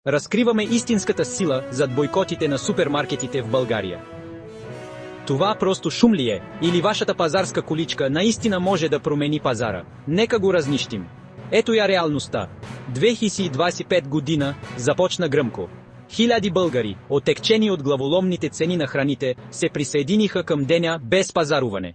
Разкриваме истинската сила зад бойкотите на супермаркетите в България. Това просто шум ли е, или вашата пазарска количка наистина може да промени пазара? Нека го разнищим. Ето я реалността. 2025 година започна гръмко. Хиляди българи, отекчени от главоломните цени на храните, се присъединиха към деня без пазаруване.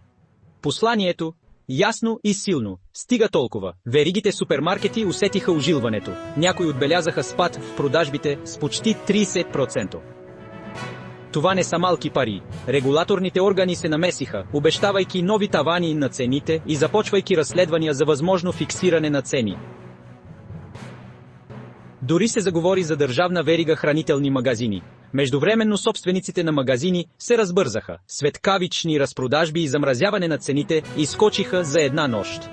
Посланието ясно и силно: стига толкова. Веригите супермаркети усетиха ожилването. Някои отбелязаха спад в продажбите с почти 30%. Това не са малки пари. Регулаторните органи се намесиха, обещавайки нови тавани на цените и започвайки разследвания за възможно фиксиране на цени. Дори се заговори за държавна верига хранителни магазини. Междувременно собствениците на магазини се разбързаха. Светкавични разпродажби и замразяване на цените изскочиха за една нощ.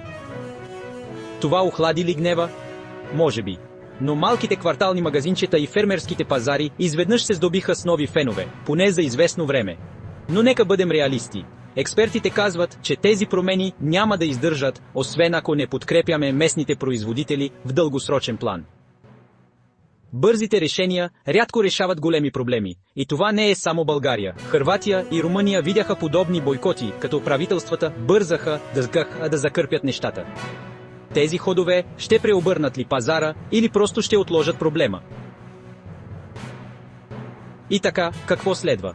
Това охлади ли гнева? Може би. Но малките квартални магазинчета и фермерските пазари изведнъж се здобиха с нови фенове, поне за известно време. Но нека бъдем реалисти. Експертите казват, че тези промени няма да издържат, освен ако не подкрепяме местните производители в дългосрочен план. Бързите решения рядко решават големи проблеми. И това не е само България. Хърватия и Румъния видяха подобни бойкоти, като правителствата бързаха да закърпят нещата. Тези ходове ще преобърнат ли пазара или просто ще отложат проблема? И така, какво следва?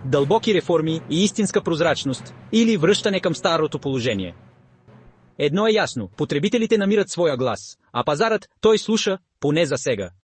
Дълбоки реформи и истинска прозрачност или връщане към старото положение? Едно е ясно, потребителите намират своя глас, а пазарът той слуша, поне за сега.